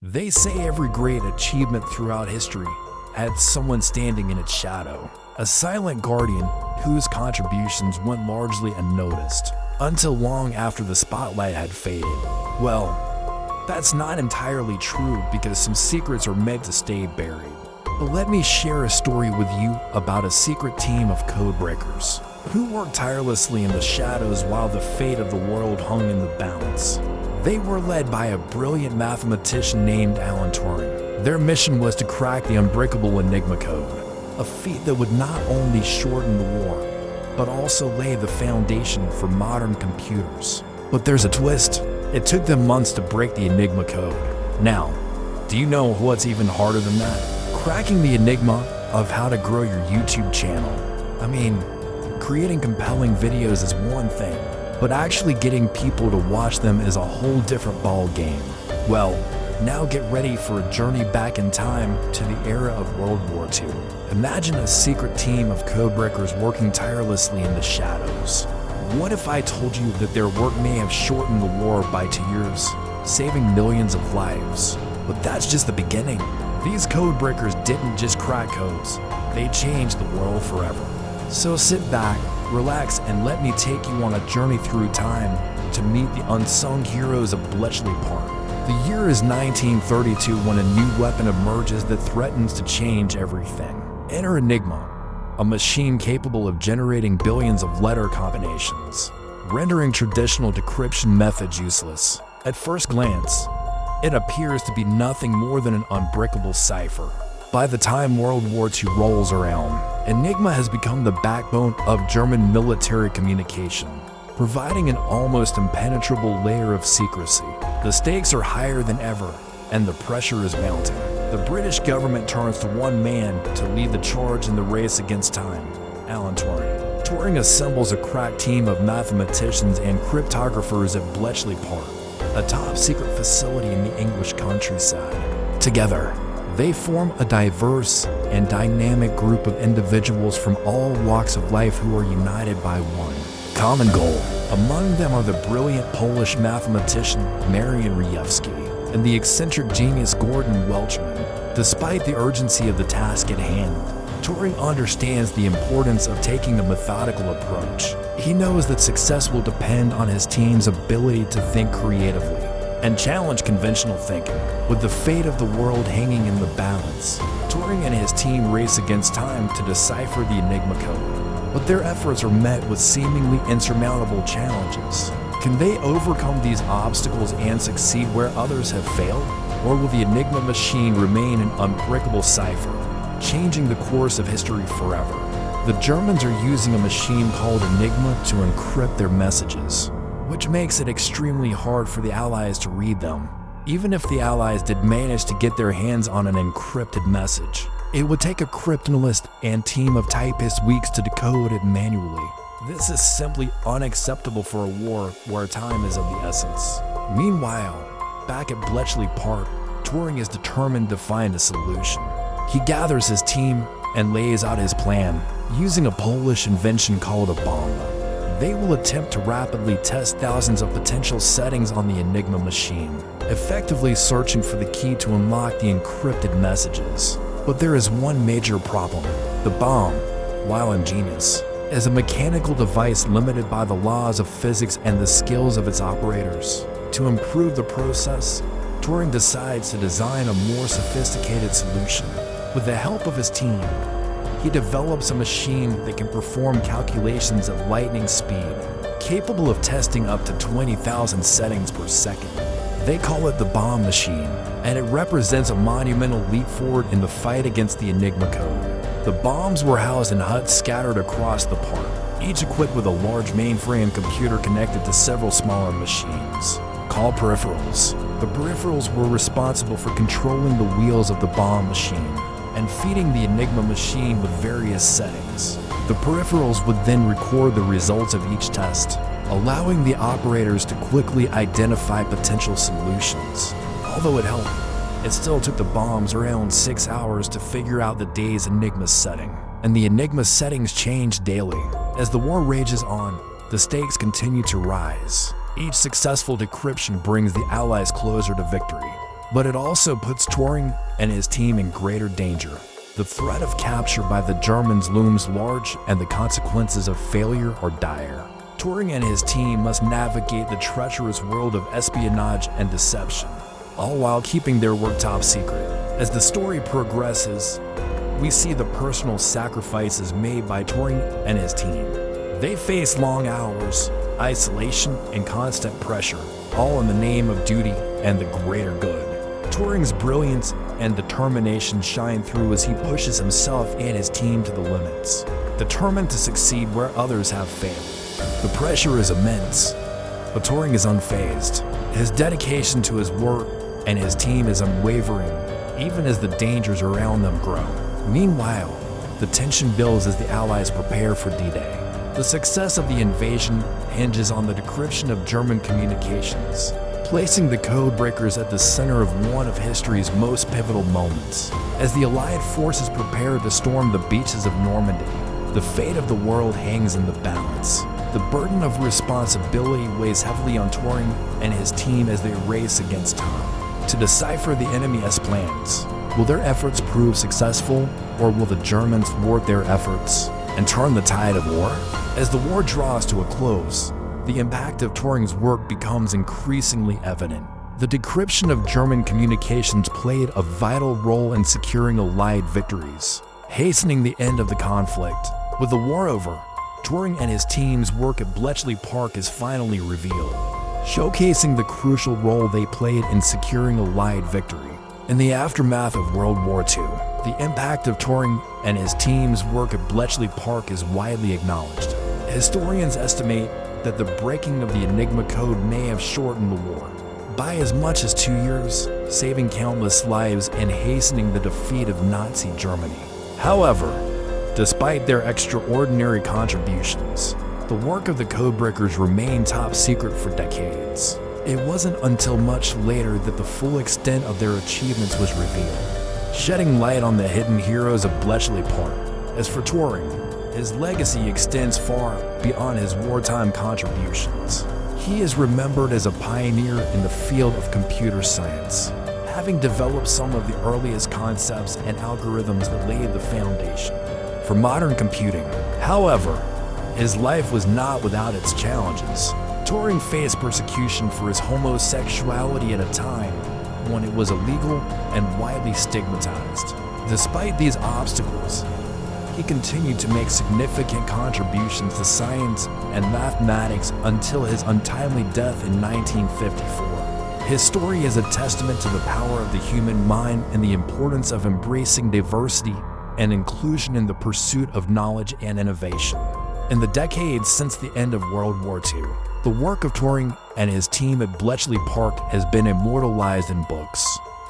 They say every great achievement throughout history had someone standing in its shadow, a silent guardian whose contributions went largely unnoticed until long after the spotlight had faded. Well, that's not entirely true because some secrets are meant to stay buried. But let me share a story with you about a secret team of codebreakers who worked tirelessly in the shadows while the fate of the world hung in the balance. They were led by a brilliant mathematician named Alan Turing. Their mission was to crack the unbreakable Enigma code, a feat that would not only shorten the war, but also lay the foundation for modern computers. But there's a twist. It took them months to break the Enigma code. Now, do you know what's even harder than that? Cracking the enigma of how to grow your YouTube channel. I mean, creating compelling videos is one thing, but actually getting people to watch them is a whole different ball game. Well, now get ready for a journey back in time to the era of World War II. Imagine a secret team of codebreakers working tirelessly in the shadows. What if I told you that their work may have shortened the war by 2 years, saving millions of lives? But that's just the beginning. These codebreakers didn't just crack codes, they changed the world forever. So sit back, relax, and let me take you on a journey through time to meet the unsung heroes of Bletchley Park. The year is 1932 when a new weapon emerges that threatens to change everything. Enter Enigma, a machine capable of generating billions of letter combinations, rendering traditional decryption methods useless. At first glance, it appears to be nothing more than an unbreakable cipher. By the time World War II rolls around, Enigma has become the backbone of German military communication, providing an almost impenetrable layer of secrecy. The stakes are higher than ever, and the pressure is mounting. The British government turns to one man to lead the charge in the race against time, Alan Turing. Turing assembles a crack team of mathematicians and cryptographers at Bletchley Park, a top-secret facility in the English countryside. Together, they form a diverse and dynamic group of individuals from all walks of life who are united by one common goal. Among them are the brilliant Polish mathematician Marian Rejewski and the eccentric genius Gordon Welchman. Despite the urgency of the task at hand, Turing understands the importance of taking a methodical approach. He knows that success will depend on his team's ability to think creatively and challenge conventional thinking. With the fate of the world hanging in the balance, Turing and his team race against time to decipher the Enigma code. But their efforts are met with seemingly insurmountable challenges. Can they overcome these obstacles and succeed where others have failed? Or will the Enigma machine remain an unbreakable cipher, changing the course of history forever? The Germans are using a machine called Enigma to encrypt their messages, which makes it extremely hard for the Allies to read them. Even if the Allies did manage to get their hands on an encrypted message, it would take a cryptanalyst and team of typists weeks to decode it manually. This is simply unacceptable for a war where time is of the essence. Meanwhile, back at Bletchley Park, Turing is determined to find a solution. He gathers his team and lays out his plan, using a Polish invention called a bomb. They will attempt to rapidly test thousands of potential settings on the Enigma machine, effectively searching for the key to unlock the encrypted messages. But there is one major problem. The bomb, while ingenious, is a mechanical device limited by the laws of physics and the skills of its operators. To improve the process, Turing decides to design a more sophisticated solution. With the help of his team, he develops a machine that can perform calculations at lightning speed, capable of testing up to 20,000 settings per second. They call it the bomb machine, and it represents a monumental leap forward in the fight against the Enigma code. The bombs were housed in huts scattered across the park, each equipped with a large mainframe computer connected to several smaller machines, called peripherals. The peripherals were responsible for controlling the wheels of the bomb machine and feeding the Enigma machine with various settings. The peripherals would then record the results of each test, allowing the operators to quickly identify potential solutions. Although it helped, it still took the bombs around 6 hours to figure out the day's Enigma setting. And the Enigma settings change daily. As the war rages on, the stakes continue to rise. Each successful decryption brings the Allies closer to victory. but it also puts Turing and his team in greater danger. The threat of capture by the Germans looms large, and the consequences of failure are dire. Turing and his team must navigate the treacherous world of espionage and deception, all while keeping their work top secret. As the story progresses, we see the personal sacrifices made by Turing and his team. They face long hours, isolation, and constant pressure, all in the name of duty and the greater good. Turing's brilliance and determination shine through as he pushes himself and his team to the limits, determined to succeed where others have failed. The pressure is immense, but Turing is unfazed. His dedication to his work and his team is unwavering, even as the dangers around them grow. Meanwhile, the tension builds as the Allies prepare for D-Day. The success of the invasion hinges on the decryption of German communications, placing the codebreakers at the center of one of history's most pivotal moments. As the Allied forces prepare to storm the beaches of Normandy, the fate of the world hangs in the balance. The burden of responsibility weighs heavily on Turing and his team as they race against time to decipher the enemy's plans. Will their efforts prove successful, or will the Germans thwart their efforts and turn the tide of war? As the war draws to a close, the impact of Turing's work becomes increasingly evident. The decryption of German communications played a vital role in securing Allied victories, hastening the end of the conflict. With the war over, Turing and his team's work at Bletchley Park is finally revealed, showcasing the crucial role they played in securing Allied victory. In the aftermath of World War II, the impact of Turing and his team's work at Bletchley Park is widely acknowledged. Historians estimate that the breaking of the Enigma code may have shortened the war by as much as 2 years, saving countless lives and hastening the defeat of Nazi Germany. However, despite their extraordinary contributions, the work of the codebreakers remained top secret for decades. It wasn't until much later that the full extent of their achievements was revealed, shedding light on the hidden heroes of Bletchley Park. As for Turing, his legacy extends far beyond his wartime contributions. He is remembered as a pioneer in the field of computer science, having developed some of the earliest concepts and algorithms that laid the foundation for modern computing. However, his life was not without its challenges. Turing faced persecution for his homosexuality at a time when it was illegal and widely stigmatized. Despite these obstacles, he continued to make significant contributions to science and mathematics until his untimely death in 1954. His story is a testament to the power of the human mind and the importance of embracing diversity and inclusion in the pursuit of knowledge and innovation. In the decades since the end of World War II, the work of Turing and his team at Bletchley Park has been immortalized in books,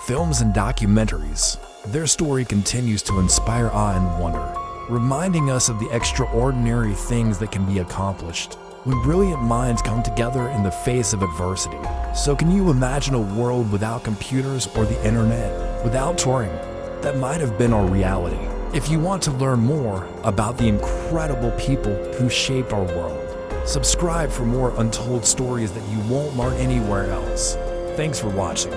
films, and documentaries. Their story continues to inspire awe and wonder, reminding us of the extraordinary things that can be accomplished when brilliant minds come together in the face of adversity. So can you imagine a world without computers or the internet? Without Turing, that might have been our reality. If you want to learn more about the incredible people who shaped our world, subscribe for more untold stories that you won't learn anywhere else. Thanks for watching.